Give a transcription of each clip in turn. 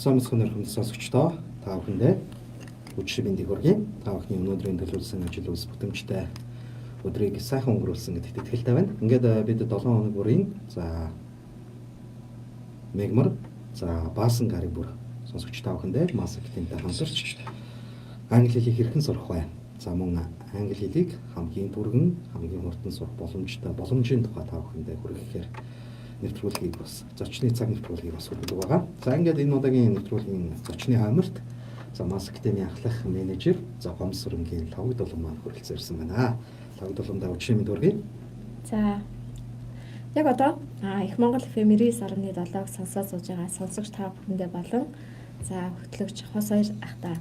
Сонсгон өрхөнд сонсогчдоо та бүхэндээ өчигдөр мэндийг хүргэе. Та бүхний өнөөдрийн төлөвлөсөн ажил үйлс бүтэмжтэй өдрийг сайхан өнгөрүүлсэн гэдэгт итгэлтэй байна. Ингээд бид 7 хоног бүрийн мегмар баасан гарыг бүр сонсогч та бүхэндээ маркетингтэй хамтарч англи хэлийг хэрхэн сурах вэ? За мөн англи хэлийг хамгийн түргэн, хамгийн хурдан сурах боломжийн тухай та бүхэндээ хүргэхээр нэвтрүүлгийг бас зочны цаг нэвтрүүлгийг бас хүргдэг байгаа. За ингээд энэ удаагийн нэвтрүүлгийн зочны хамарт маркетингийн ахлах менежер Гомсрынгийн Лавгд улам маань хүрэлцэн ирсэн байна. Лавгд уламдаа өчигдөр мэнд хүргэе. За яг одоо Их Монгол FM 99.7-г сонсоод сууж байгаа сонсогч та бүхэндээ болон хөтлөгч хос хоёр ахта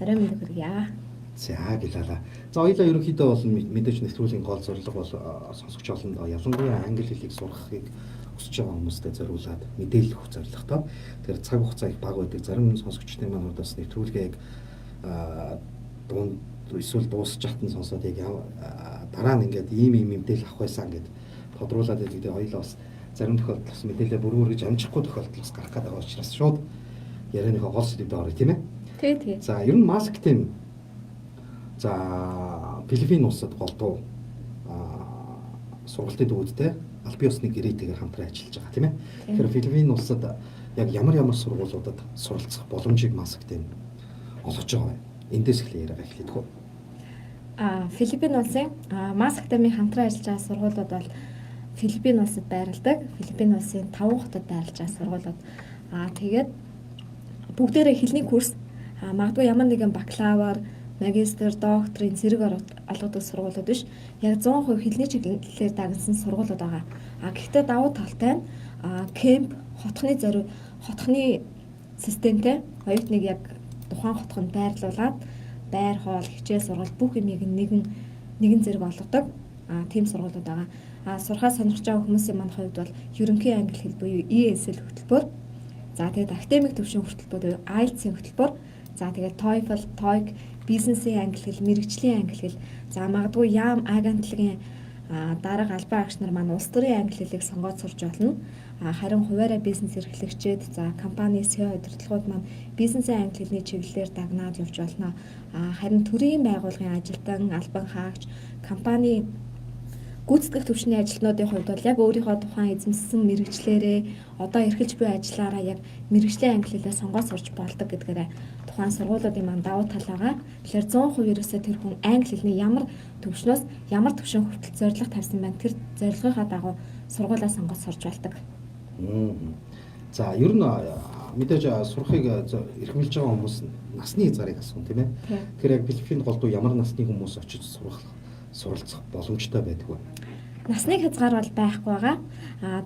орой мэнд хүргье. За гэлээ. За хоёулаа ерөнхийдөө бол мэдээж нэвтрүүлгийн гол зорилго бол сонсогч олонд ялангуяа англи хэлийг сурахыг хүсэж байгаа хүмүүстээ зориулаад мэдээлэл өгөх зорилготой. Тэгэхээр цаг хугацаа их бага байдаг. Зарим сонсогчдын маань бас нэвтрүүлгийг дунд эсвэл дуусч хатан сонсоод яг дараа нь ингээд ийм мэдээлэл авах байсан гэд тодруулаад байдаг. Тэгээ хоёулаа бас зарим тохиолдолд бас мэдээлэл бүргэж амжихгүй тохиолдол бас гарах гэдэг учраас шууд ярианыхаа гол сэдвээр орё тийм ээ. Тий. За ер нь маркетинг Филиппин улсад голдуу сургалтын үүдтэй аль бие усны гэрээтэйгээр хамтран ажиллаж байгаа тийм ээ. Тэгэхээр Филиппин улсад яг ямар сургуулиудад суралцах боломжийг маркетинг олгож байгаа вэ? Эндээс эхлэе эхлэдэг үү? Филиппин улсын маркетингийн хамтран ажиллаж байгаа сургуулиуд бол Филиппин улсад байрладаг. Филиппин улсын 5 хотод байрлаж байгаа сургуулиуд. Тэгээд бүгдээрээ хэлний курс магадгүй ямар нэгэн бакалавр, магистр, докторийн зэрэг олгодог сургуулиуд биш. Яг 100% хэлний чиглэлээр дагнасан сургуулиуд байгаа. Гэхдээ давуу талтай нь кемп, хотхны системтэй оюутныг яг тухайн хотхонд байрлуулад байр хоол, хичээл сургалт бүх юмыг нэгэн зэрэг олгодог. Тийм сургуулиуд байгаа. Сурахаа сонирхож байгаа хүмүүсийн маань хувьд бол ерөнхий англи хэл буюу ESL хөтөлбөр. За тэгээд академик төвшин хөтөлбөр буюу IELTS-ийн хөтөлбөр. За тэгээд TOEFL, TOEIC, бизнесийн англи хэл, мэргэжлийн англи хэл. За магадгүй яам агентлагийн дарга албан агч нар маань улс төрийн англи хэлийг сонгоод сурч болно. Харин хуваарай бизнес эрхлэгчид, компани SEO удирдлагууд маань бизнесийн англи хэлний чиглэлээр дагнаад явж болно. Харин төрийн байгууллагын ажилтан, албан хаагч, компани гүйцэтгэх төвчний ажилтнуудын хувьд бол яг өөрийнхөө тухайн эзэмссэн мэргэжлээрээ одоо эрхэлж буй ажиллаараа яг мэргэжлийн англи хэлээ сонгоод сурч болдог гэдгээрээ тухайн сургуулиудын маань давуу тал байгаа. Тэгэхээр 100% ерөөсөө тэр хүн англи хэлний ямар төвшнөөс ямар төвшин хүртэл зорилго тавьсан байна. Тэр зорилгынхаа дагуу сургуулаа сонгоод сурч болдог. За ер нь мэдээж сурахыг эрхэмлж байгаа хүмүүс насны хязгаарыг асуун тийм ээ. Тэгэхээр яг Филиппинд голдуу ямар насны хүмүүс очиж суралцах боломжтой байдаг вэ? Насны хязгаар бол байхгүй байгаа.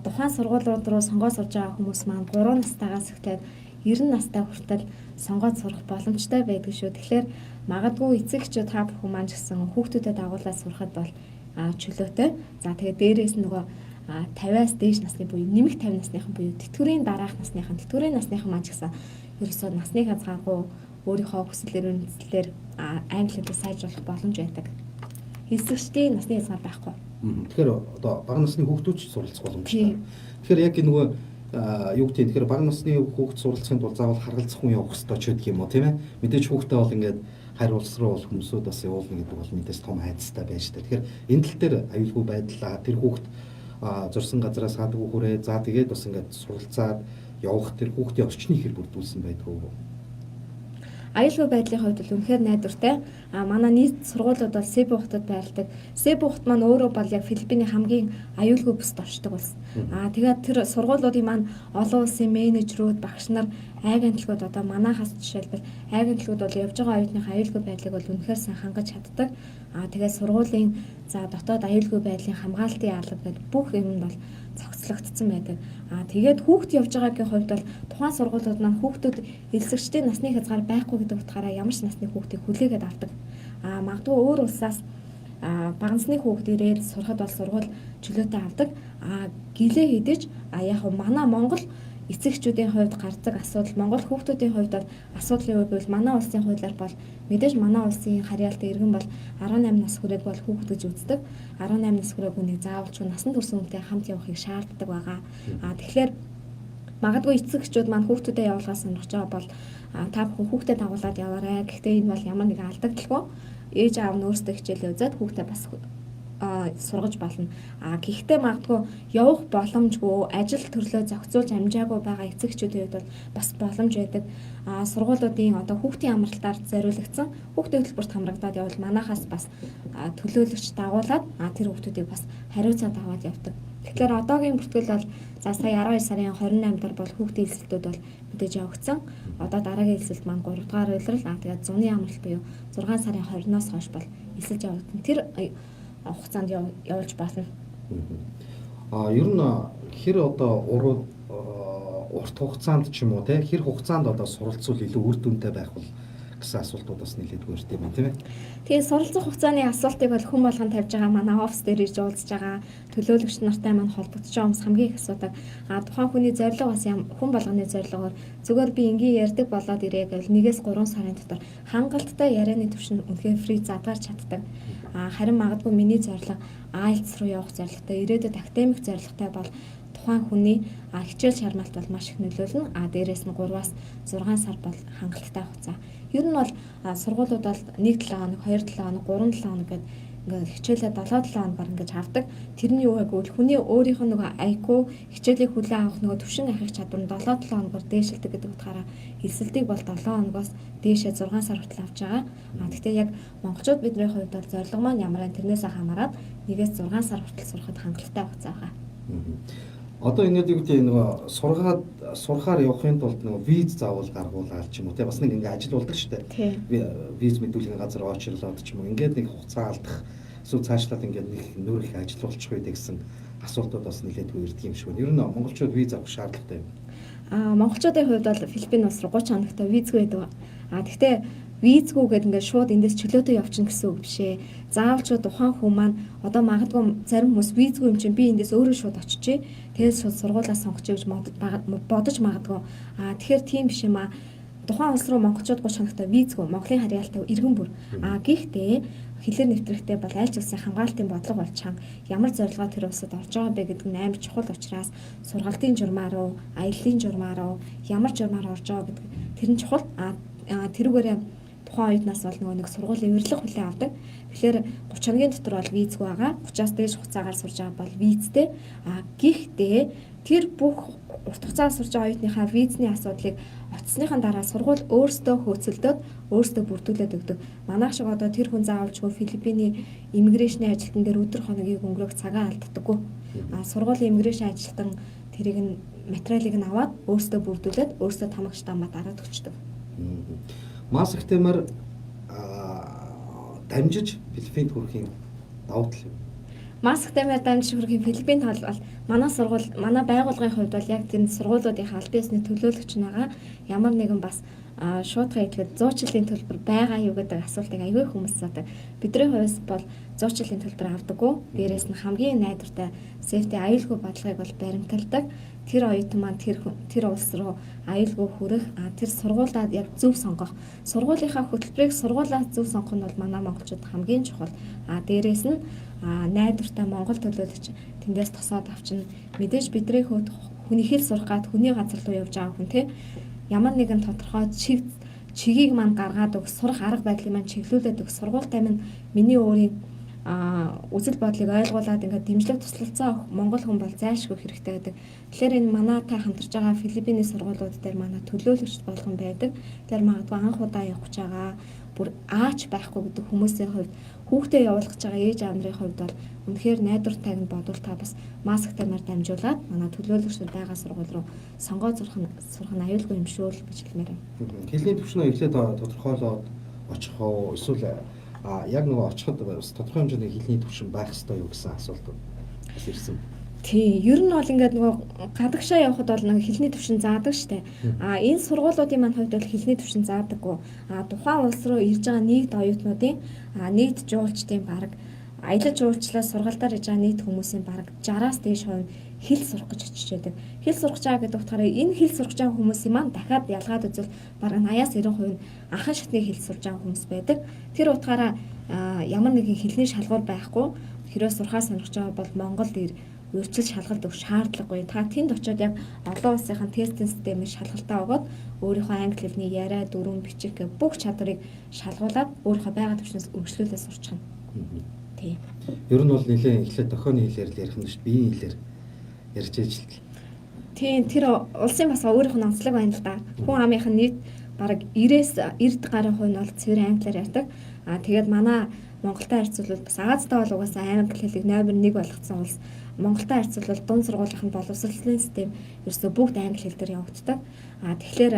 Тухайн сургуулиуд руу сонгоод сурж байгаа хүмүүс маань 3 настайгаас эхлээд 90 настай хүртэл сонгоод сурах боломжтой байдаг шүү. Тэгэхээр магадгүй эцэг эхчүүд та бүхэн маань ч гэсэн хүүхдүүдэд дагуулад сурахад бол чөлөөтэй. За тэгээд дээрээс нөгөө 50-аас дээш насны буюу нэмэх 50 насныхан буюу тэтгэврийн дараах насныхан маань ч гэсэн ерөөсөө насны хязгааргүй өөрийнхөө хүсэл эрмэлзлээр англи хэлийг сайжруулах боломж байдаг. Хэсэгчдийн насны хязгаар байхгүй. Тэгэхээр одоо бага насны хүүхдүүд ч суралцах боломжтой. Тэгэхээр яг нөгөө юу гэдэг нь тэгэхээр бага насны хүүхд суралцахын тулд заавал харгалзах хүн явах хэрэгтэй ч гэдэг юм уу тийм ээ. Мэдээж хүүхдээ бол ингээд харь улс руу бол хүмүүсүүд бас явуулна гэдэг бол мэдээж том хайцтай байж таа. Тэгэхээр энэ тал дээр аюулгүй байдлаа тэр хүүхд зурсан газараас хадгүй хүрээ за тэгээд бас ингээд суралцаад явах тэр хүүхдийн орчныг хэр бүрдүүлсэн байдгүй юу? Аюулгүй байдлын хувьд бол үнэхээр найдвартай. Манай нийт сургуулиуд бол Себу хотод байрладаг. Себу хот маань өөрөө бол яг Филиппиний хамгийн аюулгүй бүсд оршдог улс. Тэгээд тэр сургуулиудын маань олон улсын менежерүүд, багш нар, агентлагууд одоо манайхаас жишээлбэл агентлагууд бол явж байгаа оюутныхаа аюулгүй байдлыг бол үнэхээр сайн хангаж чаддаг. Тэгээд сургуулийн дотоод аюулгүй байдлын хамгаалтын алба гэдэг бүх юм бол цогцлогдсон байдаг. Тэгээд хүүхд явж байгаагийн хувьд бол тухайн сургуулиуд маань хүүхдүүд элсэгчдийн насны хязгаар байхгүй гэдэг утгаараа ямар ч насны хүүхдийг хүлээгээд авдаг. Магадгүй өөр улсаас бага насны хүүхд ирээд сурахад бол сургууль чөлөөтэй авдаг. Гэлээ хийдэж яг манай Монгол эцэгчүүдийн хувьд гардаг асуудал Монгол хүүхдүүдийн хувьд бол асуудал юу гэвэл манай улсын хуулиар бол мэдээж манай улсын харьяалтай иргэн бол 18 нас хүрээг бол хүүхэд гэж үздэг. 18 нас хүрээг хүнийг заавалчгүй насан турш хүнтэй хамт явахыг шаарддаг байгаа. Тэгэхээр магадгүй эцэг эхчүүд маань хүүхдүүдэд явуулахаас сонирхож байгаа бол та бүхэн хүүхдэд дагуулад яваарай. Гэхдээ энэ бол ямар нэгэн алдагдaltaгүй. Ээж аав нь өөрсдөө хичээлээ үзээд хүүхдээ бас сургаж болно. Гэхдээ магадгүй явах боломжгүй, ажил төрлөө зохицуулж амжаагүй байгаа эцэг эхчүүдийн хувьд бол бас боломж байдаг. Сургуулиудын одоо хүүхдийн амралтаар зориулагдсан хүүхдийн хөтөлбөрт хамрагдаад явбал манайхаас бас төлөөлөгч дагуулад тэр хүүхдүүдийг бас хариуцаад аваад явдаг. Тэгэхээр одоогийн бүртгэл бол за сая 12 сарын 28-нд бол хүүхдийн элсэлтүүд бол мэдээж явагдсан. Одоо дараагийн элсэлт маань 3 дугаар улирал тэгээд зуны амралт буюу 6 сарын 20-оос хойш бол элсэлж явагдана. Тэр хугацаанд явуулж болно. Ер нь хэр одоо урт хугацаанд ч юм уу те хэр хугацаанд одоо суралцвал илүү үр дүнтэй байх вэ гэсэн асуултууд бас нэлээд үүртэй байна тийм ээ. Тэгээ суралцах хугацааны асуултыг бол хүн болгон тавьж байгаа манай офс дээр ирж уулзж байгаа төлөөлөгч нартай маань холбогдож байгаа хүмүүс хамгийн их асуудаг. Тухайн хүний зорилго бас хүн болгоны зорилгоор зүгээр би ингийн ярьдаг болоод ирээ гэвэл 1-3 сарын дотор хангалттай ярианы түвшин үнэхээр фри задгаарч чаддаг. Харин магадгүй миний зорилго IELTS руу явах зорилготой, ирээдүйд академик зорилготой бол тухайн хүний хичээл шармалт бол маш их нөлөөлнө. Дээрээс нь 3-аас 6 сар бол хангалттай хугацаа. Ер нь бол сургуулиуд бол 1-7 хоног, 2-7 хоног, 3-7 хоног гэдэг ингээд хичээлээ 7-7 хоногор ингэж авдаг. Тэрний юу гэвэл хүний өөрийнх нь нөгөө IQ хичээлийг хүлээн авах нөгөө төвшин ахих чадвар нь 7-7 хоногор дээшилдэг гэдэг утгаараа элсэлтийг бол 7 хоногоос дээшээ 6 сар хүртэл авч байгаа. Гэхдээ яг монголчууд бидний хувьд бол зорилго маань ямар тэрнээсээ хамаарат 1-6 сар хүртэл сурахад хангалттай хугацаа байгаа. Одоо ингээд юу гэдэг нөгөө сурахаар явахын тулд нөгөө виз заавал гаргуулаад ч юм уу те бас нэг ингээд ажил болдог шүү дээ. Виз мэдүүлгийн газар очирлоод ч юм уу ингээд нэг хугацаа алдах эсвэл цаашлаад ингээд нэг нөр их ажил болчих үед гэсэн асуултууд бас нэлээд үүрдэг юм шиг байна. Ер нь монголчууд виз авах шаардлагатай юм. Монголчуудын хувьд бол Филиппин улс руу 30 хоногтой визгүй байдаг. Гэхдээ визгүйгээд ингээд шууд эндээс чөлөөтэй явчихна гэсэн үг бишээ. Заавалч тухайн хүн маань одоо магадгүй зарим хүмүүс визгүй юм чинь би эндээс өөрөө шууд очичээ. Тэгээд шууд сургуулаа сонгочих гэж бодож магадгүй. Тэгэхээр тийм биш юм аа. Тухайн улс руу монголчууд 30 хоногтой визгүй, Монголын харьяалтай иргэн бүр. Гэхдээ хэлээр нэвтрэхтэй бол аль ч улсын хамгаалтын бодлого болж чам ямар зорилгоо тэр улсад орж байгаа бэ гэдэг нь амар чухал учраас сургалтын журмаар уу, аяллаа журмаар уу, ямар журмаар орж байгаа гэдэг тэр нь чухал. Тэрүүгээрээ тухайн оюутнаас бол нөгөө нэг сургуулийн урилга хүлээн авдаг. Тэгэхээр 30 хоногийн дотор бол визгүй байгаа. 30-аас дээш хугацаагаар сурж байгаа бол визтэй. Гэхдээ тэр бүх урт хугацаар сурж байгаа оюутныхаа визний асуудлыг очсныхан дараа сургууль өөрсдөө хөөцөлдөөд өөрсдөө бүрдүүлээд өгдөг. Манайх шиг одоо тэр хүн заавалжгүй Филиппиний иммиграшны ажилтан дээр өдөр хоногийг өнгөрөх цагаа алддаггүй. Сургуулийн иммиграшн ажилтан тэрийг нь материалыг нь аваад өөрсдөө бүрдүүлээд өөрсдөө тамагч тамаа дараад өгчдөг. Мас септембер дамжиж Филиппинд хүрэхийн давуу тал юм. Мас септембер дамжиж хүрэхийн Филиппинд бол манай сургууль, манай байгууллагын хувьд бол яг тэр сургуулиудын албан ёсны төлөөлөгч байгаа. Ямар нэгэн бас шуутга хэлгээд 100 жилийн төлбөр байгаа юу гэдэг асуултыг аягүй хүмүүс асуудаг. Бидний хувьд бол 100 жилийн төлбөр авдаггүй. Дээрээс нь хамгийн найдвартай сефти аюулгүй бодлогыг бол баримталдаг. Тэр оюутан маань тэр улс руу аюулгүй хүрэх, тэр сургуулиудаа яг зөв сонгох. Сургуулийнхаа хөтөлбөрийг сургуулиас зөв сонгох нь бол манай монголчууд хамгийн чухал. Дээрээс нь найдвартай монгол төлөөлөгч тэндээс тосоод авчна. Мэдээж бидний хувьд хүний хэл сурах гад хүний газар руу явж байгаа хүн те ямар нэгэн тодорхой чигийг маань гаргаад өг сурах арга байдлыг маань чиглүүлээд өг сургуультай минь миний өөрийн үзэл бодлыг ойлгуулад ингээд дэмжлэг туслалцаа монгол хүн бол зайлшгүй хэрэгтэй байдаг. Тэгэхээр энэ манайтай хамтарч байгаа Филиппиний сургуулиуд дээр манай төлөөлөгч болгон байдаг. Тэр магадгүй анх удаа явах гэж байгаа бүр аач байхгүй гэдэг хүмүүсийн хувьд хүүхдээ явуулах гэж байгаа ээж аавны хувьд бол үнэхээр найдвартайг нь бодвол та бас мас септембер дамжуулаад манай төлөөлөгчд байгаа сургууль руу сонгоод сурах нь аюулгүй юм шүү л гэж хэлмээр байна. Хэлний түвшнөө эхлээд тодорхойлоод очих уу эсвэл яг нөгөө очиход тодорхой хэмжээний хэлний түвшин байх ёстой юу гэсэн асуулт бас ирсэн. Тий, ер нь бол ингээд нөгөө гадагшаа явхад бол нэг хэлний түвшин заадаг штэ. Энэ сургуулиудын маань хувьд бол хэлний түвшин заадаггүй. Тухайн улс руу ирж байгаа нийт оюутнуудын нийт жуулчдын бараг аялал жуулчлал сургалтаар иж байгаа нийт хүмүүсийн бараг 60-аас дээш хувь хэл сурах гэж очиж байдаг. Хэл сурах байгаа гэдэг утгаараа энэ хэл сурах байгаа хүмүүсийн маань дахиад ялгаад үзвэл бараг 80-аас 90% нь анхан шатны хэл сурж байгаа хүмүүс байдаг. Тэр утгаараа ямар нэгэн хэлний шалгуур байхгүй. Хэрвээ сурахаа сонирхож байгаа бол Монголд урьдчилж шалгалт өгөх шаардлагагүй. Та тэнд очиод яг олон улсынхаа тестийн системийг шалгалтаа өгөөд өөрийнхөө англи хэлний яриа, дүрм, бичих гэх бүх чадварыг шалгуулад өөрийнхөө байгаль орчноос өргөжлүүлээ сурч чадна. Тийм. Ер нь бол нэлээд эхлээд дохионы хэлээр л ярих нь шүү дээ. Биеийн хэлээр ярьж ээж л. Тийм, тэр улсын бас өөрийнх нь онцлог байна л да. Хүн амынх нь нийт бараг 90-90 гаруй хувь нь бол цэвэр англиар ярьдаг. Тэгээд манай Монголтой харьцуулбал бас Азитай бол угаасаа англи хэлийг номер 1 болгоцсон улс. Монголтой харьцуулбал дунд сургуулийнхын боловсролын систем ерөөсөө бүгд англи хэл дээр явагддаг. Тэгэхээр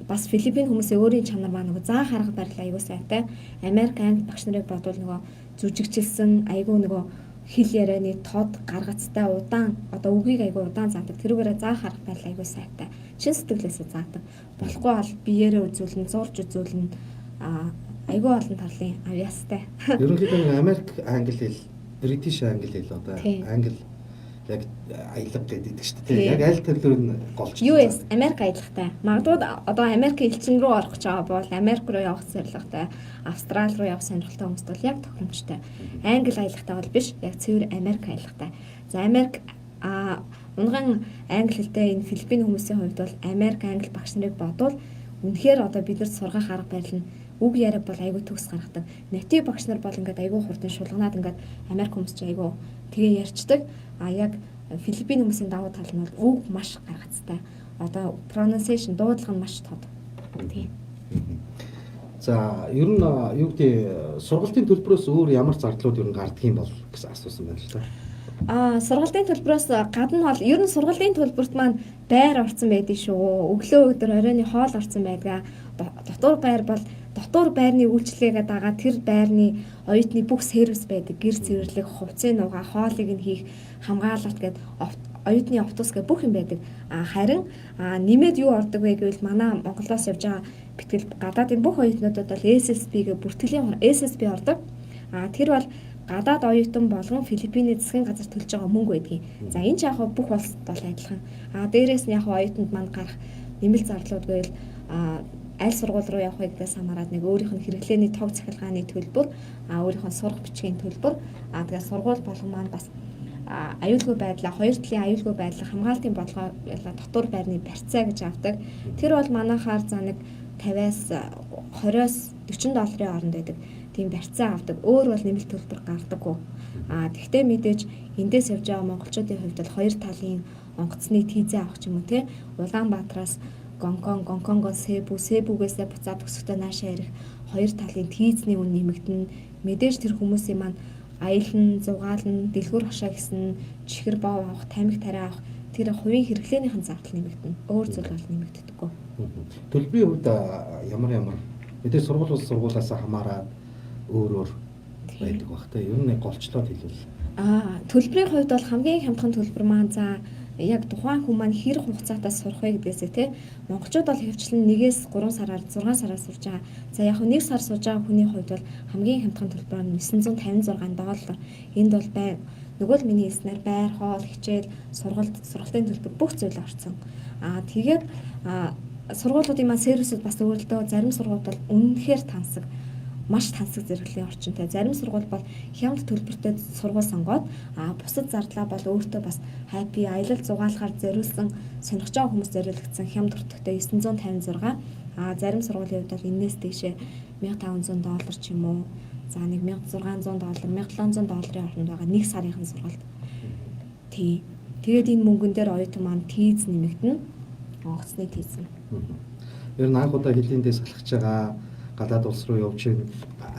бас Филиппин хүмүүсийн өөрийн чанар маань нөгөө заах арга барил аягүй сайтай. Америк англи багш нарыг бодвол нөгөө зүжигчилсэн аягүй нөгөө хэл ярианы тод гаргацтай удаан одоо үгийг аягүй удаан заадаг. Тэрүүгээрээ заах арга барил аягүй сайтай. Чин сэтгэлээсээ заадаг. Болохгүй бол биеэрээ үзүүлнэ, зурж үзүүлнэ. Айгүй олон талын авьяастай. Ерөнхийдөө Америк англи хэл, Бритиш англи хэл одоо англи яг аялга гэдэг шүү дээ. Яг аль төрлөөр нь голч. US Америк аялгатай. Магадгүй одоо Америк элчин рүү орох гэж байгаа бол Америк руу явах зорилготой, Австрали руу явах сонирхолтой хүмүүст бол яг тохиромжтой. Англи аялгатай бол биш, яг цэвэр Америк аялгатай. За Америк унган англи хэлтэй энэ Филиппин хүмүүсийн хувьд бол Америк англи багш нарыг бодвол үнэхээр одоо биднэрт сургах арга барил нь үг яриаг бол айгүй төгс гаргадаг. Натив багш нар бол ингээд айгүй хурдан шулганаад ингээд Америк хүмүүс ч айгүй тэгээ ярьцдаг. Яг Филиппин хүмүүсийн давуу тал нь бол үг маш гаргацтай. Одоо pronunciation дуудлага нь маш тод. Тийм. За ер нь юу гэдэг сургалтын төлбөрөөс өөр ямар зардлууд ер нь гардаг юм бол гэсэн асуусан байна л та. Сургалтын төлбөрөөс гадна бол ер нь сургалтын төлбөрт маань байр орсон байдаг шүү. Өглөө өдөр оройны хоол орсон байдаг. Дотор байр бол дотор байрны үйлчлэгээ дагаад тэр байрны оюутны бүх сервис байдаг. Гэр цэвэрлэх, хувцсыг нугаа, хоолыг нь хийх, хамгаалалт гэдэг оюутны автобус гэх бүх юм байдаг. Харин нэмээд юу ордог вэ гэвэл манай Монголоос явж байгаа битгэл гадаадын бүх оюутнуудад бол SSB гэх бүртгэлийн SSB ордог. Тэр бол гадаад оюутан болгон Филиппиний засгийн газар төлж байгаа мөнгө байдгийг. За энэ ч яг бүх улсад бол адилхан. Дээрээс нь яг оюутанд манд гарах нэмэлт зарлууд гэвэл аль сургууль руу явах гэдгээс хамаарат нэг өөрийнх нь хэрэглээний тог захиргааны төлбөр, өөрийнх нь сурах бичгийн төлбөр, тэгээд сургууль болгон маань бас аюулгүй байдлаа, хоёр талын аюулгүй байдлаа хамгаалтын бодлогоо дотор байрны барьцаа гэж авдаг. Тэр бол манайхаар за нэг 50-аас 20-оос 40 долларын хооронд байдаг. Тийм барьцаа авдаг. Өөр бол нэмэлт төлбөр гардаггүй. Тэгвэл мэдээж эндээс явж байгаа монголчуудын хувьд бол хоёр талын онгоцны тийзээ авах ч юм уу те. Улаанбаатараас Гонконгоос Себүгээсээ буцаад өсөхдөө наашаа ирэх хоёр талын тийзний үн нэмэгдэнэ. Мэдээж тэр хүмүүсийн маань аялна, зугаална, дэлгүүр хашаа гэсэн чихэр боо авах, тамхи тариа авах тэр хувийн хэрэглээнийхэн зардал нэмэгдэнэ. Өөр зүйл бол нэмэгддэггүй. Төлбөрийн хувьд ямар мэдээж сургуулиас хамаарат өөр байдаг бах та. Ер нь голчлоод хэлвэл. Төлбөрийн хувьд бол хамгийн хямдхан төлбөр маань за яг тухайн хүн маань хэр хугацаатай сурах вэ гэдгээсээ те монголчууд бол хөвчлэн 1-ээс 3 сараар 6 сараар сурж байгаа. За яг 1 сар сурж байгаа хүний хувьд бол хамгийн хямдхан төлбөр нь $956. Энд бол нөгөө л миний хэлснээр байр, хоол, хичээл, сургалтын төлбөр бүх зүйл орсон. Тэгээд сургуулиудын маань сервисүүд бас өөрлөлтөө зарим сургууль бол үнэнхээр тансаг. Маш тансаг зэрэглэлийн орчинтай. Зарим сургууль бол хямд төлбөртэй сургууль сонгоод бусад зардлаа бол өөртөө бас happy аялал зугаалахаар зориулсан сонирхож байгаа хүмүүс зориулагдсан хямд өртөгтэй $956. Зарим сургуулийн хувьд бол энэс дэшээ $1500 ч юм уу. За нэг $1600, $1700 хооронд байгаа нэг сарын сургалт. Тэгээд энэ мөнгөн дээр оюутан маань тийз нэмэгдэнэ. Онгоцны тийз. Ер нь анх удаа хэлийн дэс салхаж байгаа гадаад улс руу явж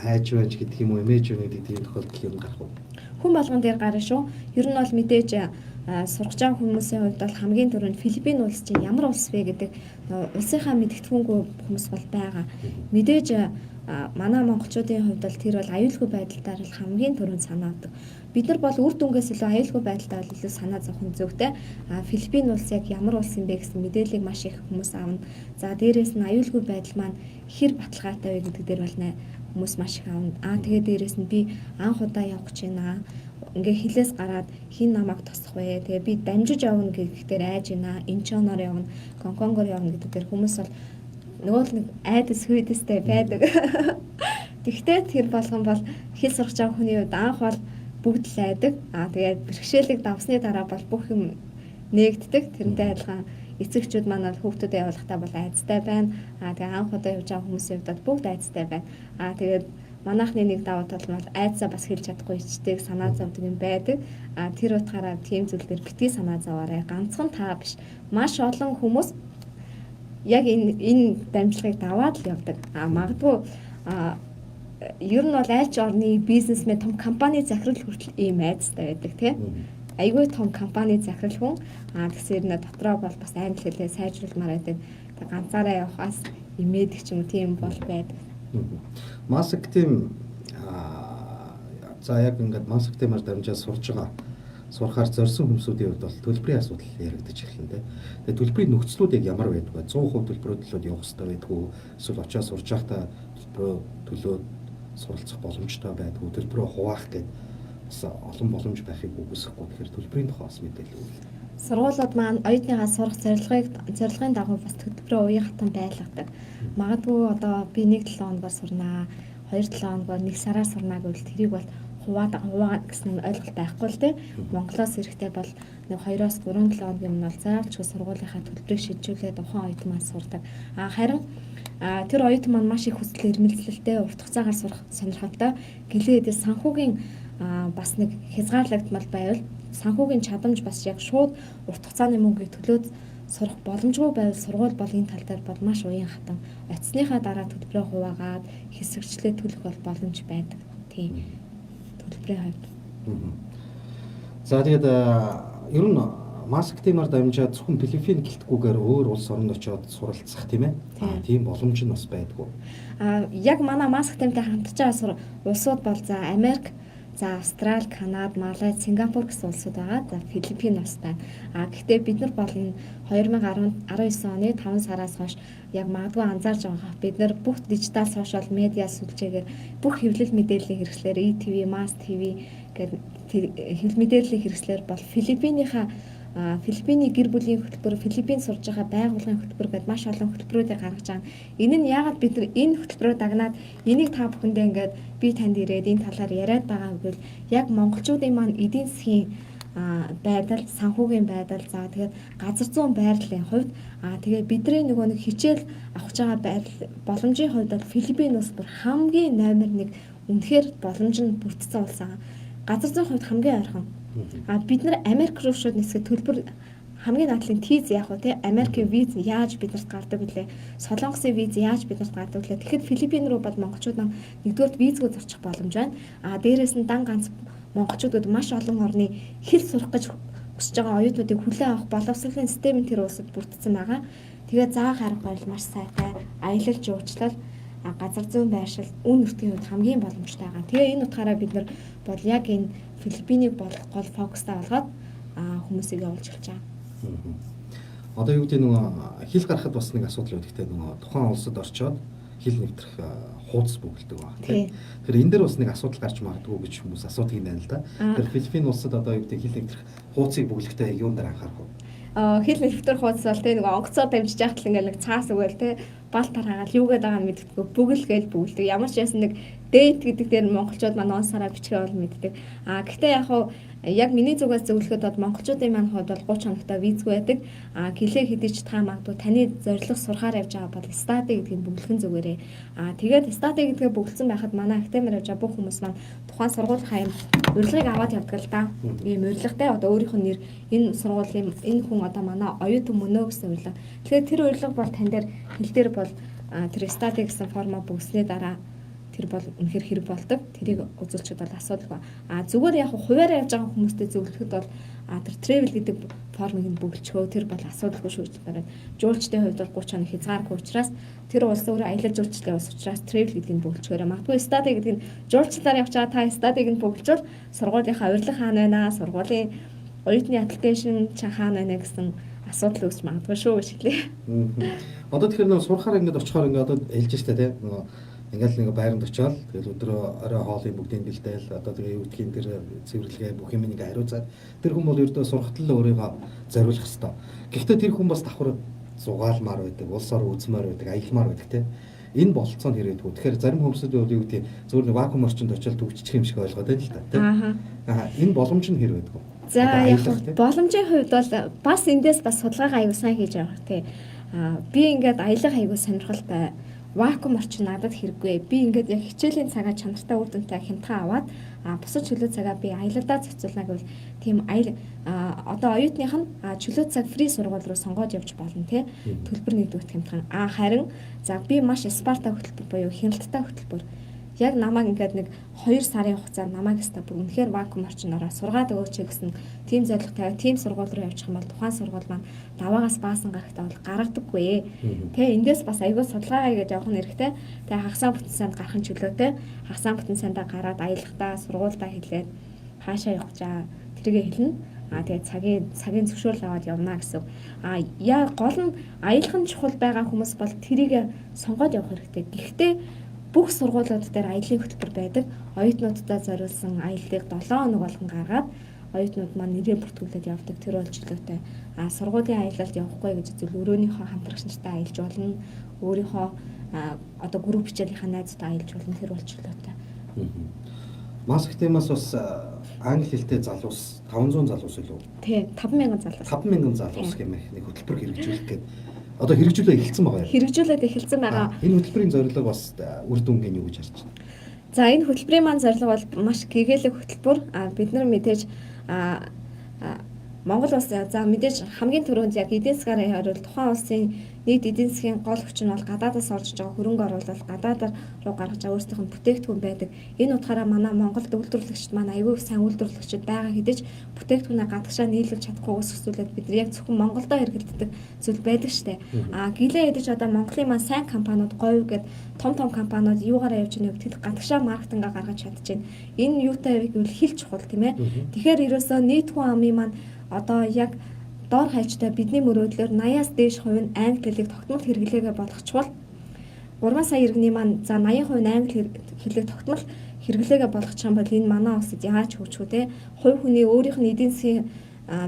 хайж байж гэдэг юм уу, эмээж байна гэдэг тийм тохиолдол юм гарах уу? Хүн болгон дээр гарна шүү. Ер нь бол мэдээж сурах байгаа хүмүүсийн хувьд бол хамгийн түрүүнд Филиппин улс чинь ямар улс вэ гэдэг улсынхаа мэдгэдэггүй хүмүүс бол байгаа. Мэдээж манай монголчуудын хувьд бол тэр бол аюулгүй байдалтай л хамгийн түрүүнд санаа авдаг. Бид нар бол үр дүнгээс илүү аюулгүй байдалтай бол илүү санаа зовх нь зөвхтэй. Филиппин улс яг ямар улс юм бэ гэсэн мэдээллийг маш их хүмүүс аавна. За дээрээс нь аюулгүй байдал маань хэр баталгаатай вэ гэдэг дээр бол хүмүүс маш их аавна. Тэгээд дээрээс нь би анх удаа явах гэж байна. Ингээ хилээс гараад хин намайг тосох вэ? Тэгээ би дамжиж явна гэхээр айж байна. Инчоноор явна, Гонконгоор явна гэдэг дээр хүмүүс бол нөгөө нэг айдас хүйдэстэй байдаг. Тэгвэл тэр болгон бол хэл сурах байгаа хүний хувьд анх бол бүгд л айдаг. Тэгээд бэрхшээлийг давсны дараа бол бүх юм нээгддэг. Тэрнтэй адилхан эцэгчүүд маань бол хүүхдүүдэд явуулахдаа бол айцтай байна. Тэгээд анх удаа явж байгаа хүмүүсийн хувьд бүгд айцтай байна. Тэгээд манайхны нэг давуу тал нь бол айцаа бас хэлж чадахгүй ичдэг санаа зовдөг юм байдаг. Тэр утгаараа тийм зүйлээр битгий санаа зовоорой. Ганцхан та биш. Маш олон хүмүүс яг энэ дамжлагыг даваад л явдаг. Магадгүй ер нь бол аль ч орны бизнесмен том компани захирал хүртэл ийм айцтай байдаг тийм. Айгүй том компани захирал хүн тэгсээр нэ дотроо бол бас англи хэлээ сайжруулмаар байдаг. Ганцаараа явахаас имээдэг ч юм тийм бол байдаг. Маск тим за яг ингээд маск тимээр дамжаад сурахаар зорьсон хүмүүсийн хувьд бол төлбөрийн асуудал яригдаж эхэлнэ. Тэгээ төлбөрийн нөхцлүүд яг ямар байдаг вэ? 100% төлбөрөөр төлөөд явах хэрэгтэй байдаг уу? Эсвэл очиж сурж байхдаа төлбөрөө төлөөд суралцах боломжтой байдаг уу? Төлбөрөө хуваах гэдэг бас олон боломж байхыг үгүйсэхгүй. Тэгэхээр төлбөрийн тухай бас мэдээлэл өгье. Сургуулиуд маань оюутныхаа сурах зорилгын дагуу бас төлбөрөө уян хатан байлгадаг. Магадгүй одоо би 1-7 хоногор сурнаа, 2-7 хоногор 1 сараар сурнаа гэвэл тэрийг бол хуваа гэсэн ойлголт байхгүй л дээ. Монголоос ирэхдээ бол нэг 2-3 хоногийн өмнө бол заавалч сургуулийнхаа төлбөрийг шийдвэрлээд ухаан оюутан маань сурдаг. Харин тэр оюутан маань маш их хүсэл эрмэлзэлтэй урт хугацаагаар сурах сонирхолтой. Гэлээдээ санхүүгийн бас нэг хязгаарлагдмал байвал санхүүгийн чадамж бас яг шууд урт хугацааны мөнгөийг төлөөд сурах боломжгүй байвал сургууль бол энэ тал дээр бол маш уян хатан оцсныхаа дараа төлбөрөө хуваагаад хэсэгчлээ төлөх бол боломж байдаг. Тийм. Төлбөрийн хувьд. За тэгээд ер нь маск тимээр дамжаад зөвхөн Филиппин гэлтгүүгээр өөр улс оронд очиод суралцах тийм ээ. Тийм боломж нь бас байдгүй. Яг манай маск тимтэй хамтж байгаа улсууд бол за Америк, за Австрали, Канада, Малай, Сингапур гэсэн улсууд байгаа. За Филиппин бас байна. Гэхдээ бид нар бол энэ 2019 оны 5 сараас хойш яг магадгүй анзаарж байгаа. Бид нар бүх дижитал сошиал медиа сүлжээгээр бүх хэвлэл мэдээллийн хэрэгслэр ETV, Mass TV гэдэг хэвлэл мэдээллийн хэрэгслэр бол Филиппиний гэр бүлийн хөтөлбөр, Филиппин сурж байгаа байгууллагын хөтөлбөр гэдээ маш олон хөтөлбөрүүдийг гаргаж байгаа. Энэ нь яагаад бид нар энэ хөтөлбөрөөр дагнаад энийг та бүхэндээ ингээд би танд ирээд энэ талаар яриад байгаа гэвэл яг монголчуудын маань эдийн засгийн байдал, санхүүгийн байдал, за тэгээд газар зүйн байрлалын хувьд тэгээд бидний нөгөө нэг хичээл авах байгаа байдал боломжийн хувьд бол Филиппин улс бүр хамгийн номер 1 үнэхээр боломж нь бүрдсэн улс аа. Газар зүйн хувьд хамгийн ойрхон. Бид нар Америк руу шууд нисэх төлбөр хамгийн наадлын тийз яах вэ те Америкийн виз яаж биднэрт гардаг вүлээ, Солонгосын виз яаж биднэрт гардаг вүлээ. Тэгэхээр Филиппин руу бол монголчууд маань нэгдүгээр визгүй зорчих боломж байна. Дээрээс нь дан ганц монголчуудад маш олон орны хэл сурах гэж хүсэж байгаа оюутнуудыг хүлээн авах боловсролын систем нь тэр улсад бүрдсэн байгаа. Тэгээд заах арга барил маш сайтай, аялал жуулчлал, газар зүйн байршил, үн нутгийн хувьд хамгийн боломжтой байгаа. Тэгээ энэ утгаараа бид нар бол яг энэ Филиппинийг бол гол фокустай болгоод хүмүүсийг явуулж эхэлж байгаа. Одоо юу гэдэг нөгөө хэл гарахад бас нэг асуудал үүдэгтэй нөгөө тухайн улсад орчоод хэл нэвтрэх хуудас бүгэлдэг байна тийм. Тэгэхээр энэ дээр бас нэг асуудал гарч магадгүй гэж хүмүүс асуудаг юм байна л да. Тэгэхээр Филиппин улсад одоо юу гэдэг хэл нэвтрэх хуудсыг бүгэлдэхдээ юунд дээр анхаарах вэ? Хэл нэвтрэх хуудас бол тийм нөгөө онгоцоор дамжиж яхад л ингээл нэг цаас өгөөл тийм бал тараагаад юу гэдэг байгаа нь мэддэггүй бүгэлгээл бүгэлдэг. Ямар ч яасан нэг дэйт гэдэг дээр монголчууд маань онсараа бичгээ бол мэддэг. Гэхдээ яг миний зүгээс зөвлөхөд бол монголчуудын маань хувьд бол 30 хоногтой визгүй байдаг. Гэлээ хэдий ч та магадгүй таны зорилго сурахаар явж байгаа бол стати гэдгийг бүглэхэн зүгээрээ. Тэгээд стати гэдгээ бүглэсэн байхад манай академиэр явж байгаа бүх хүмүүс маань тухайн сургуулийн урилгыг аваад явдаг л да. Ийм урилгатай одоо өөрийнх нь нэр энэ сургуулийн энэ хүн одоо манай оюутан мөнөө гэсэн урилга. Тэгэхээр тэр урилга бол тань дээр хэл дээр бол тэр стати гэсэн форма бүгснээ дараа тэр бол үнэхээр хэрэг болдог. Тэрийг үзүүлчихэд бол асуудал ба. Зүгээр яг хуваараа явж байгаа хүмүүстэй зөвлөхөд бол тэр travel гэдэг формыг нь бүгэлчхөө тэр бол асуудалгүй шүү гэж байна. Жуулчдын хувьд бол 30 хоног хязгааргүй учраас тэр улс өөрөө аялал жуулчлалын улс учраас travel гэдгийг нь бүгэлчгөөрэй. Магадгүй стати гэдэг нь жуулчлалаар явж байгаа та статиг нь бүгэлжүүл сургуулийнхаа урилга хаана байна, сургуулийн оюутны аппликейшн хаана байна гэсэн асуудал үүсч магадгүй шүү гэж хэлээ. Одоо тэгэхээр нэг сурахаар ингээд очихоор ингээд одоо хэлж штэ тий. Ингээл нэг байранд очиод тэгэл өдрөө орой хоолыг бүгдийг бэлдээл одоо тэгээ юу гэдгийг тэр цэвэрлэгээ бүх юм нэг хариуцаад тэр хүн бол ердөө сурахт л өөрийгөө зориулах хэвээр. Гэхдээ тэр хүн бас давхар зугаалмаар байдаг, улс ор үзмээр байдаг, аялмаар байдаг тий. Энэ бололцоо нь хэрэгдэггүй. Тэгэхээр зарим хүмүүсүүд бол юу гэдэг зөвхөн нэг вакуум орчинд очиод төгжчих юм шиг ойлгоод байна л да. Тийм. Энэ боломж нь хэрэгдэггүй. За яг боломжийн хувьд бол бас эндээс бас судалгаа аягүй сайн хийж байгаа тий. Би ингээд аялах аягүй сонирхолтой. Вакуум орчин надад хэрэггүй. Би ингээд яг хичээлийн цагаа чанартай үр дүнтэй хямдхан аваад бусад чөлөө цагаа би аялалдаа зохицуулна гэвэл тийм одоо оюутных нь чөлөө цаг фри сургууль руу сонгоод явж болно тий. Төлбөр нэгдүгт хямдхан. Харин за би маш спарта хөтөлбөр буюу хяналттай хөтөлбөр. Яг намайг ингээд нэг 2 сарын хугацаанд намайг өстө бүр үнэхээр вакуум орчнороо сургаад өгөөч гэсэн тийм зорилготой тийм сургууль руу явчих юм бол тухайн сургууль маань даваагаас баасан гарахтаа бол гаргадаггүй. Тэ эндээс бас аягүй судалгаа хийгээд явах нь хэрэгтэй. Тэ хагасаа бүтэн санд гарахын чөлөөтэй хагасаа бүтэн сандаа гараад аялахдаа сургуульдаа хэлээд хаашаа явах чаа тэргээ хэлнэ. Тэгээд цагийн зөвшөөрөл аваад явна гэсэн. Яа гол нь аялахын чухал байгаа хүмүүс бол тэрийг сонгоод явах хэрэгтэй. Гэхдээ бүх сургуулиуд дээр аялын хөтөлбөр байдаг. Оюутнуудад зориулсан аяллыг 7 хоног болгон гаргаад оюутнууд маань нэрээ бүртгүүлээд явдаг. Тэр бол чөлөөтэй. Сургуулийн аялалд явахгүй гэж зөв өрөөнийхөө хамтрагч нартай аялж болно. Өөрийнхөө одоо групп хичээлийнхаа найзтай аялж болно. Тэр бол чөлөөтэй. Маск темаас бас англи хэлтэй залуус 500 залуус илүү. Тий, 5000 залуус. 5000 залуус гэмээр нэг хөтөлбөр хэрэгжүүлэх гээд одоо хэрэгжүүлээ эхэлсэн байгаа юм. Хэрэгжүүлээд эхэлсэн байгаа. Энэ хөтөлбөрийн зорилго бас үр дүнгийн юу гэж харж байна? За энэ хөтөлбөрийн маань зорилго бол маш гэгээлэг хөтөлбөр. Бид нар мэдээж Монгол улс за мэдээж хамгийн түрүүнд яг эдийн засгаар хариул тухайн улсын нийт эдийн засгийн гол хүч нь бол гадаадаас орж байгаа хөрөнгө оруулалт гадаадаар руу гаргаж байгаа өөрсдийнх нь бүтээгдэхүүн байдаг. Энэ утгаараа манай Монголд үйлдвэрлэгчид маань аягүй сайн үйлдвэрлэгчид байгаа хэдиж бүтээгдэхүүнээ гадагшаа нийлүүлж чадахгүйгээс өсвөлээд бид нар яг зөвхөн Монголдо хэрэглэдэг зүйл байдаг штэ. Гэлээ хэдиж одоо Монголын маань сайн компаниуд говь гээд том компаниуд юугаараа явж байгааг тэд гадагшаа маркетингаа гаргаж чадчихээн. Энэ юутай вэ гэвэл хил чухал тийм ээ. Тэгэхээр ерөөсөө нийт хүн амын маань одоо яг доор хаяжтай бидний мөрөөдлөөр 80-аас дээш хувь нь англи хэлийг тогтмол хэрэглээгээ болгочвол 3 сая иргэний маань за 80% англи хэлийг тогтмол хэрэглээгээ болгочих юм бол энэ манай улсад яаж хөгжих вэ те? Хувь хүний өөрийнх нь эдийн засгийн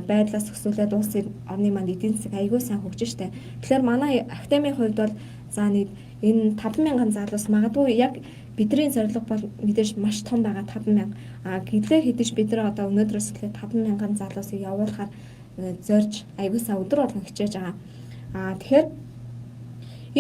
байдлаас өсвөлээд улсын орны маань эдийн засаг аягүй сайн хөгжиж штэ. Тэгэхээр манай академийн хувьд бол за нэг энэ 5000 залуус магадгүй яг бидний зорилго бол мэдээж маш том байгаа 5000. Гэрлээ хэдиж бид нар одоо өнөөдрөөс эхлээд 5000 залуусыг явуулахаар зорж аягуулсаа өдөр болгон хичээж байгаа. Тэгэхээр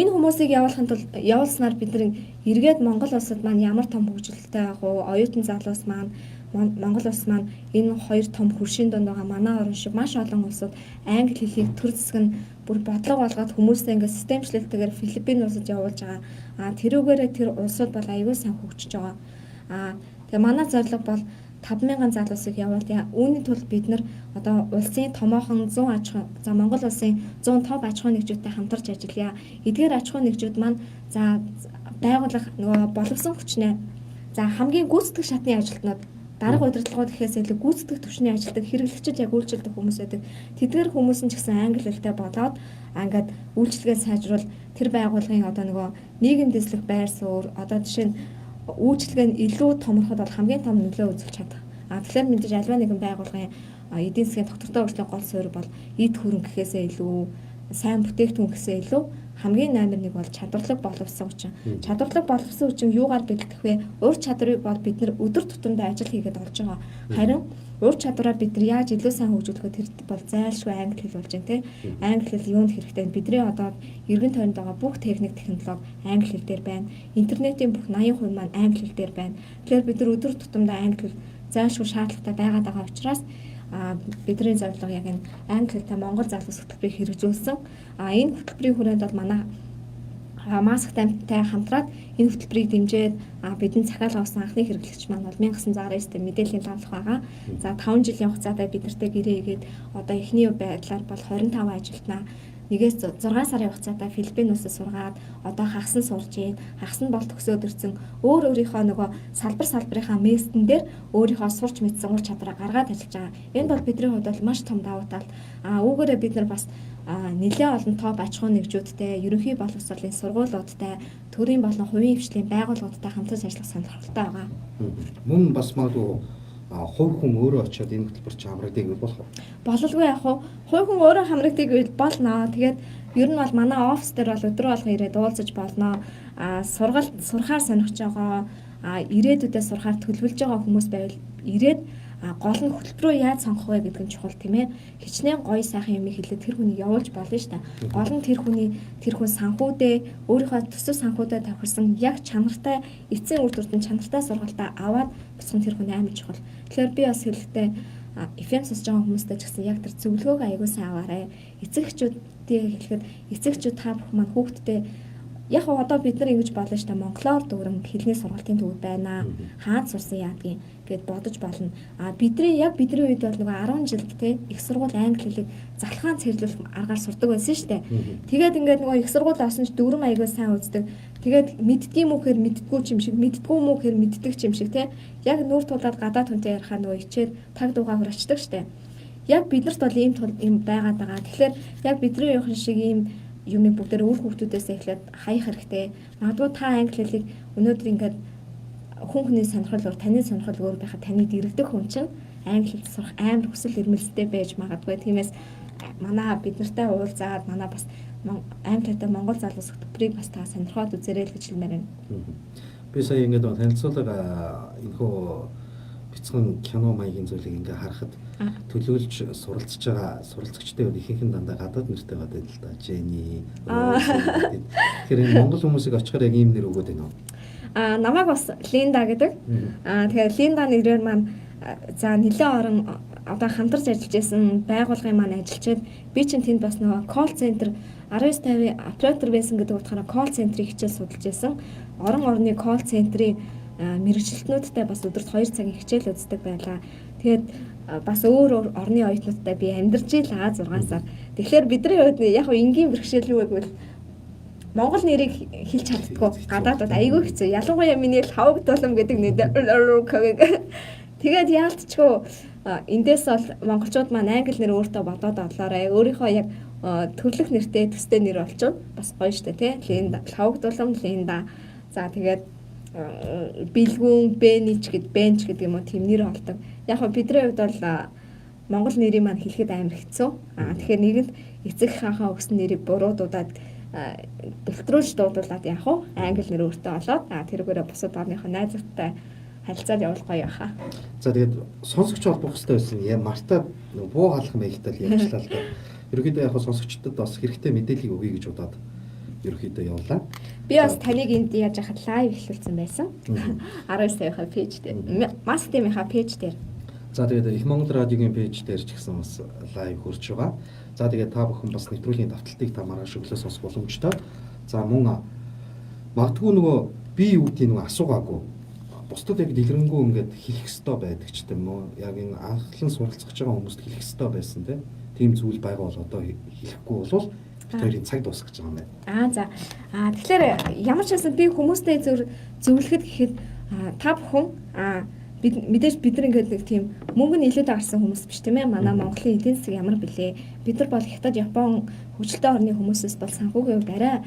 энэ хүмүүсийг явуулахын тулд явуулснаар бид нар эргээд Монгол улсад маань ямар том хөгжилтэй байх вэ? Оюутан залуус маань Монгол улс маань энэ хоёр том хөршийн донд байгаа манай орн шиг маш олон улсууд англи хэлийг төр зэсэг нь бүр бодлого болгоод хүмүүсээ ингээд системчлэлтэйгээр Филиппин улсад явуулж байгаа. Тэрүүгээрээ тэр улсууд бол аягүй сайн хөгжиж байгаа. Тэгээ манай зорилго бол 5000 залуусыг явуулъя. Үүний тулд бид нар одоо улсын томоохон 100 аж ахуй за Монгол улсын 100 топ аж ахуй нэгжүүдтэй хамтарч ажиллая. Эдгээр аж ахуй нэгжүүд маань за байгуулах нөгөө боловсон хүчнээ за хамгийн гүйцэтгэх шатны ажилтнууд дарга удирдлагууд гэхээс илүү гүйцэтгэх төвчний ажилтдаг хэрэглэгчид яг үйлчлдэг хүмүүс байдаг. Тэдгээр хүмүүс нь ч гэсэн англи хэлтэй болоод ингээд үйлчлэгээ сайжруул тэр байгууллагын одоо нөгөө нийгэм дэслэх байр суурь одоо жишээ нь үйлчлэгээ нь илүү томорход бол хамгийн том нөлөө үзүүлж чадах. Тэгэхээр мэдээж альва нэгэн байгууллагын эдийн засгийн доктортой хөгжлийн гол суурь бол эд хөрөнгө гэхээсээ илүү сайн бүтээгдэхүүн гэхээсээ илүү хамгийн номер 1 бол чадварлаг боловсон хүчин. Чадварлаг боловсон хүчин юугаар бэлтгэх вэ? Ур чадварыг бол бид нар өдөр тутамдаа ажил хийгээд олж байгаа. Харин ур чадвараа бид нар яаж илүү сайн хөгжүүлэх вэ? Тэр бол зайлшгүй англи хэл болж байна те. Англи хэл юунд хэрэгтэй? Бидний одоо эргэн тойронд байгаа бүх техник технологи англи хэл дээр байна. Интернетийн бүх 80% маань англи хэл дээр байна. Тэгэхээр бид нар өдөр тутамдаа англи хэл зайлшгүй шаардлагатай байгаа учраас бидний зорилго яг энэ англи хэлтэй Монгол залуус хөтөлбөрийг хэрэгжүүлсэн. Энэ хөтөлбөрийн хүрээнд бол манай Масктай хамтраад энэ хөтөлбөрийг дэмжиж бидний захиалга авсан анхны хэрэглэгч маань бол 1919-д мэдээллийн тавлах байгаа. За 5 жилийн хугацаатай бидэртэй гэрээ игээд одоо эхний байдлаар бол 25 ажилтнаа нэгээс 6 сарын хугацаатай Филиппин улсад сургаад одоо хагас нь сурж ийн хагас нь бол төгсөөд ирсэн өөрийнхөө нөгөө салбарынхаа местэн дээр өөрийнхөө сурч мэдсэн ур чадвараа гаргаад ажиллаж байгаа. Энэ бол бидний хувьд бол маш том давуу тал. Үүгээрээ бид нар бас нэлээд олон топ аж ахуй нэгжүүдтэй, ерөнхий боловсролын сургуулиудтай, төрийн болон хувийн хвшлийн байгууллагуудтай хамтарч ажиллах сонирхолтой байгаа. Мөн бас магадгүй хувь хүн өөрөө очиод энэ хөтөлбөрт хамрагдгийг болох уу? Бололгүй яг хувь хүн өөрөө хамрагдгийг болно. Тэгээд ер нь бол манай офис дээр бол өдөр болгон ирээд уулзаж болно. сургалт сурахаар сонирхож байгаа ирээдүйдээ сурахаар төлөвлөж байгаа хүмүүс байвал ирээд гол нь хөтөлбөрөө яаж сонгох вэ гэдэг нь чухал тийм ээ. Хичнээн гоё сайхан юм хэлээд тэр хүнийг явуулж болно шүү дээ. Гол нь тэр хүн санхүүдээ өөрийнхөө төсөв санхүүдээ тавьсан яг чанартай эцсийн үр дүнд чанартай сургалтаа аваад босгон тэр хүн амар чухал. Тэгэхээр би бас хэлэхдээ FM сонсож байгаа хүмүүстээ ч гэсэн яг тэр зөвлөгөөг аягүй сайн аваарай. Эцэгчүүдтэй хэлэхэд эцэгчүүд та бүх маань хүүхдтэй яг одоо бид нар ингэж болно шүү дээ. Монголоор дүүрэн хэлний сургалтын төвд байна. Хаад сурсан яадгийн гэд бодож болно. Бидний үед бол нөгөө 10 жилд те их сургууль англи хэлийг залхаан цэрлүүлэх аргаар сурдаг байсан шүү дээ. Тэгээд ингээд нөгөө их сургууль орсон ч дүүрэн аягүй сайн үздэг. Тэгээд мэддгийм үү гэхээр мэддгүү ч юм шиг, мэддгүү мүү гэхээр мэддэг ч юм шиг те. Яг нүүр тулаад гадаад хүнтэй ярихаа нөгөө ичээд таг дуугаа хурачдаг шүү дээ. Яг биднэрт бол ийм байгаад байгаа. Тэгэхээр яг бидний үеийн шиг ийм юмыг бүгдээр үр хүүхдүүдээс эхлээд хаях хэрэгтэй. Магадгүй та англи хэлийг өнөөдөр ингээд хүн хүний сонирхол таны сонирхол өөр байхад таны дэрэгдэх хүн чинь англи хэл сурах амар хүсэл эрмэлзэлтэй байж магадгүй. Тиймээс манай бид нартай уулзаад манай бас англи хэлтэй монгол залуус хөтөлбөрийг бас та сонирхоод үзээрэй л гэж хэлмээр байна. Би сая ингээд танилцуулга энэхүү бяцхан кино маягийн зүйлийг ингээ харахад төлөөлж суралцж байгаа суралцагчдын ихэнх нь дандаа гадаад нэртэй байдаг л да. Жени. Тэгэхээр монгол хүмүүсийг очихоор яг ийм нэр өгөөд байна уу? Намайг бас Линда гэдэг. Тэгэхээр Линда нэрээр маань за нэлээд орон одоо хамтарч ажиллаж байсан байгууллагын маань ажиллаж би чинь тэнд бас нөгөө колл центр 1950 оператор байсан гэдэг утгаараа колл центрийг хичээл судалж байсан. Орны колл центрийн мэрэгчлэтнүүдтэй бас өдөрт 2 цагийн хичээл үздэг байлаа. Тэгээд бас өөр орны оюутнуудтай би амьдарч ийлээ 6 сар. Тэгэхээр бидний хувьд яг энгийн бэрхшээл юу гэвэл Монгол нэрийг хэлж чаддгүй гадаадд айгүй хэцүү. Ялангуяа миний хавг дулам гэдэг нэр. Тэгээд яалтчгүй эндээс бол монголчууд маань англи нэр өөртөө бодоод олоорой. Өөрийнхөө яг төрлөх нэртэй төстэй нэр олчихвол бас гоё штэ тий. Линда, хавг дулам Линда. За тэгээд бэлгүүн Бенич гэдэг юм уу тийм нэр олдог. Яг хөө бидний хувьд бол монгол нэрийг маань хэлэхэд амар хэцүү. Тэгэхээр нэгэнд эцэг хаахаа өгсөн нэрийг буруудуудаад дөлтрүүлж дуудуулаад яах вэ? Англи нэр өөртөө олоод тэрүүгээрээ бусад орныхоо найзуудтай харилцаад явуулах гоё яхаа. За тэгээд сонсогч холбох хэрэгтэй байсан. Марта буу халах маягтай л ярьчлаа л да. Ерөнхийдөө яг сонсогчдод бас хэрэгтэй мэдээлэл өгье гэж бодоод ерөнхийдөө явуулаа. Би бас таныг энд яаж яхад лайв эхлүүлсэн байсан. 19 саяхан пэйж дээр. Мастемийнхаа пэйж дээр. За тэгээд Их Монгол радиогийн пэйж дээр ч гэсэн бас лайв хурж байгаа. За тэгээд та бүхэн бас нэвтрүүлгийн давталтыг та маргааш өглөө сонсох боломжтой. За мөн магадгүй нөгөө би юу гэдэг нөгөө асуугаагүй. Бусдад яг дэлгэрэнгүй ингээд хэлэх ёстой байдаг ч юм уу. Яг энэ анхлан суралцах байгаа хүмүүст хэлэх ёстой байсан тийм зүйл байгаа бол одоо хэлэхгүй болвол хоёрын цаг дуусгах гэж байгаа юм байна. За. Тэгэхээр ямар ч байсан би хүмүүстэй зөвлөхөд гэхэд та бүхэн мэдээж бид нар ингээд нэг тийм мөнгө нь илүүтэй гарсан хүмүүс биш тийм ээ. Манай Монголын эдийн засаг ямар бэлээ? Бид нар бол Хятад, Япон хөгжилтэй орны хүмүүсээс бол санхүүгийн хувьд арай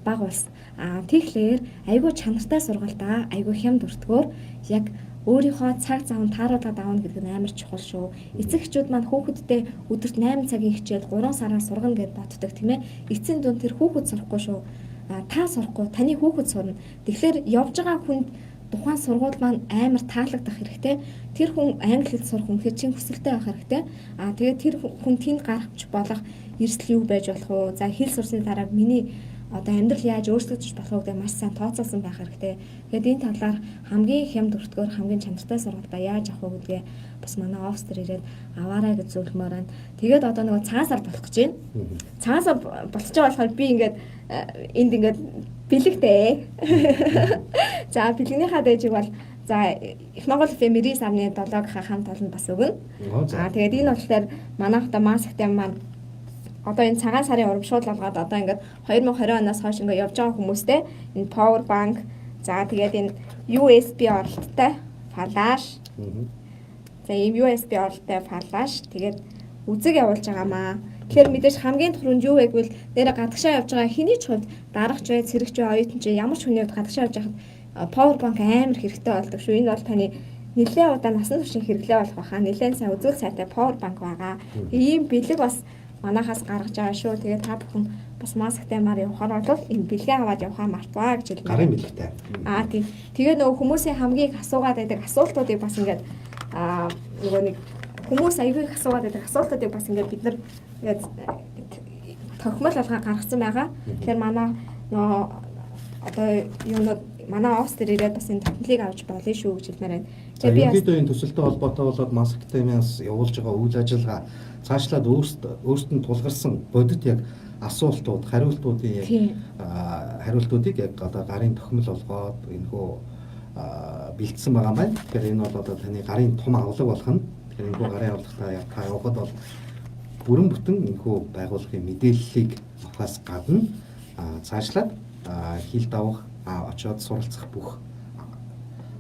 бага улс. Тэгэхээр айгүй чанартай сургалтаа, айгүй хямд өртгөөр яг өөрийнхөө цаг зав нь тааруулаад аавна гэдэг нь амар чухал шүү. Эцэг эхчүүд маань хүүхэдтэй өдөрт 8 цагийн хичээл 3 сараар сургана гэж боддог тийм ээ. Эцсийн дунд тэр хүүхэд сурахгүй шүү. Та сурахгүй, таны хүүхэд сурна. Тэгэхээр явж байгаа хүнд тухайн сургууль маань амар таалагдах хэрэгтэй. Тэр хүн англи хэл сурах үнэхээр чин хүсэлтэй байх хэрэгтэй. Тэгээд тэр хүн тэнд гарахч болох эрсдэл юу байж болох вэ? За хэл сурсны дараа миний одоо амьдрал яаж өөрчлөгдөж болох вэ гэдэг маш сайн тооцоолсон байх хэрэгтэй. Тэгээд энэ талаар хамгийн хямд өртгөөр хамгийн чанартай сургалтаа яаж авах вэ гэдгээ бас манай офс дээр ирээд аваарай гэж зөвлөмөр байна. Тэгээд одоо нөгөө цагаан сар болох гэж байна. Цагаан сар болчихж байгаа болохоор би ингээд энд ингээд бэлэгтэй. За бэлгийнхаа дээжиг бол за Их Монгол FM 99.7-гийн хамт олон бас өгнө. Тэгээд энэ болохоор манайх та Масктем маань одоо энэ цагаан сарын урамшуул болгоод одоо ингээд 2020 оноос хойш ингээд явж байгаа хүмүүстэй энэ power bank за тэгээд энэ USB оролттой флаш. За ийм USB оролттой флаш тэгээд үзэг явуулж байгаамаа. Тэгэхээр мэдээж хамгийн түрүүнд юу вэ гэвэл нэрэ гадагшаа явж байгаа хэний ч хувьд дарагч бай, цэрэгч бай, оюутан ч ямар ч хүний хувьд гадагшаа явж байхад power bank амар хэрэгтэй болдог шүү. Энэ бол таны нэлээд удаа насан туршийн хэрэглээ болох байхаа. Нэлээд сайн үзүүл сайтай power bank байгаа. Ийм бэлэг бас манахаас гаргаж байгаа шүү. Тэгээд та бүхэн бас маск тамаар явахаар бол энэ бэлгийн аваад явахаа мартваа гэж хэлмээр. Гарын бэлгтэй. Тийм. Тэгээ нөгөө хүмүүсийн хамгийн их асуугаад байдаг асуултуудыг бас ингээд нөгөө нэг хүмүүс аягүй их асуугаад байдаг асуултуудыг бас ингээд бид нар ингээд тохимол болгоо гаргасан байгаа. Тэгэхээр манай нөгөө одоо юунууд манай офс дээр ирээд бас энэ тогтмолыг авч болно шүү гэж хэлмээр байна. Тэгээ би яг энэ төсөлтэй холбоотой болоод маск тамаас явуулж байгаа үйл ажиллагаа цаашлаад өөрсдөд нь тулгарсан бодит яг асуултууд, хариултуудын яг хариултуудыг яг одоо гарын тохимол болгоод энэхүү бэлдсэн байгаа юм байна. Тэгэхээр энэ бол одоо таны гарын том авлага болох нь. Тэгэхээр энэхүү гарын авлагатаа та явахад бол бүрэн бүтэн энэхүү байгууллагын мэдээллийг авахаас гадна цаашлаад хил давах очоод суралцах бүх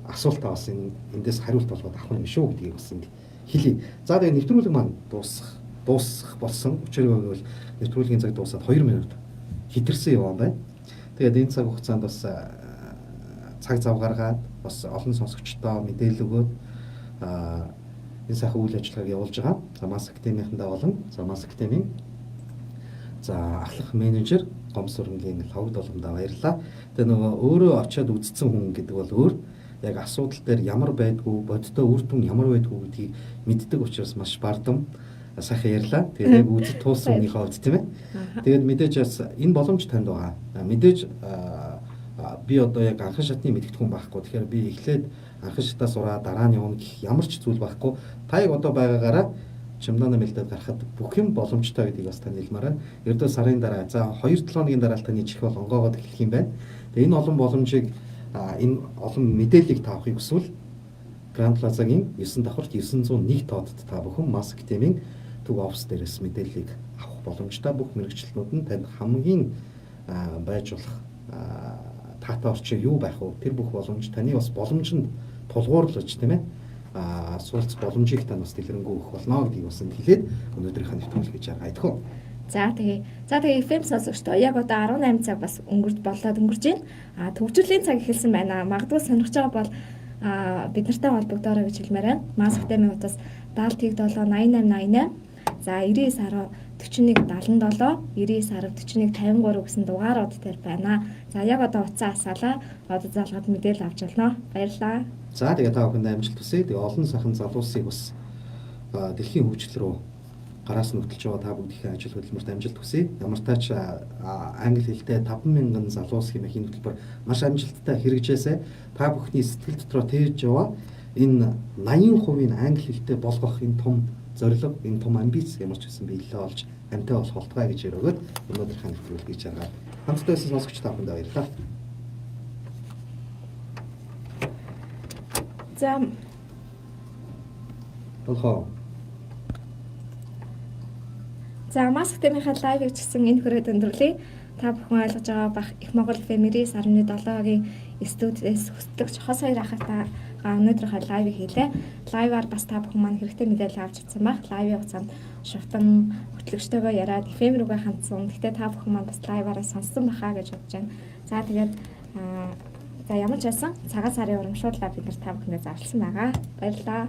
асуултаа бас эндээс хариулт болгоод авах юм шүү гэдгийг бас энд хэлье. За тэгээ нэвтрүүлэг маань дуусах болсон. Учир нь бол нэвтрүүлгийн цаг дуусаад 2 минут хэтэрсэн юм байна. Тэгээд энэ цаг хугацаанд бас цаг зав гаргаад бас олон сонсогчдоо мэдээлэл өгөөд энэ сайхан үйл ажиллагааг явуулж байгаа. За маск академийнхандаа болон за маск академийн ахлах менежер Гомсөрөнгийн логд болгондоо баярлалаа. Тэгээ нөгөө өөрөө очиод үзсэн хүн гэдэг бол өөр яг асуудал дээр ямар байдгүй, бодиттой үр дүн ямар байдгүй гэдгийг мэддэг учраас маш бардам сайхан ярьлаа. Тэгээд яг үзэл туусан хүнийхээ хувьд тийм ээ. Тэгээд мэдээж бас энэ боломж танд байгаа. Мэдээж би одоо яг анхан шатны мэдгэдэггүй байхгүй. Тэгэхээр би эхлээд анхан шатаа сураад дараа нь явна гэх ямар ч зүйл байхгүй. Та яг одоо байгаагаараа чемдана мэлдэд гарахад бүх юм боломжтой гэдгийг бас тань хэлмээр байна. Ердөө сарын дараа за 2-7 хоногийн дараа таны чих бол онгоогоод эхлэх юм байна. Тэгээ энэ олон боломжийг энэ олон мэдээллийг та авахыг хүсвэл Grand Plaza-гийн 9 давхарт 901 тоодд та бүхэн маск академийн төв офс дээрээс мэдээллийг авах боломжтой. Бүх мэрэгчлэнүүд нь танд хамгийн байж болох таатай орчин юу байх вэ? Тэр бүх боломж таны бас боломжинд тулгуурлаж тийм ээ суулц боломжийг та бас дэлгэрэнгүй өгөх болно гэдгийг бас хэлээд өнөөдрийнхөө нэвтрүүлгийг жаргая. За тэгээ FM сонсогчдоо яг одоо 18 цаг бас өнгөрч байна. Төвжирлийн цаг эхэлсэн байна. Магадгүй сонирхож байгаа бол бид нартай холбогдоорой гэж хэлмээр байна. Маск академийн утас 70 7 88 88. За 99 10 41 77 99 10 41 53 гэсэн дугаарууд дээр байна. За яг одоо утсаа асаалаа. Одоо залгаад мэдээлэл авч болно. Баярлалаа. За тэгээ та бүхэнд амжилт хүсье. Тэгээ олон сайхан залуусыг бас дэлхийн хөгжил рүү гараас нь хөтлж байгаа та бүгдийн ажил хөдөлмөрт амжилт хүсье. Ямар тач англи хэлтэй 50000 залуус хэмээх энэ хөтөлбөр маш амжилттай хэрэгжээсэй. Та бүхний сэтгэл дотроо тээж яваа энэ 80% англи хэлтэй болгох энэ том зорилго, энэ том амбиц ямар ч байсан биелэлээ олж амтай болох болтугай гэж өргөд өнөөдрийнхөө нэвтрүүлгийг жаргаад хамтдаа байсан сонсогч та бүхэнд баярлалаа. За маск академийнхаа лайвыг ч гэсэн энэ хүрээд өндөрлөе. Та бүхэн ойлгож байгаа бах их Монгол FM 97.7-гийн студиэс хөтлөгч хос хоёр ахтай өнөөдрийнхөө лайвыг хийлээ. Лайваар бас та бүхэн маань хэрэгтэй мэдээлэл авч чадсан байх. Лайвын хугацаанд шувтан хөтлөгчтэйгөө яриад FM рүүгээ хандсан. Гэхдээ та бүхэн маань бас лайваараа сонссон байхаа гэж бодож байна. За тэгээд ямар ч байсан цагаан сарын урамшууллаа бид нар та бүхэндээ зарласан байгаа. Баярлалаа.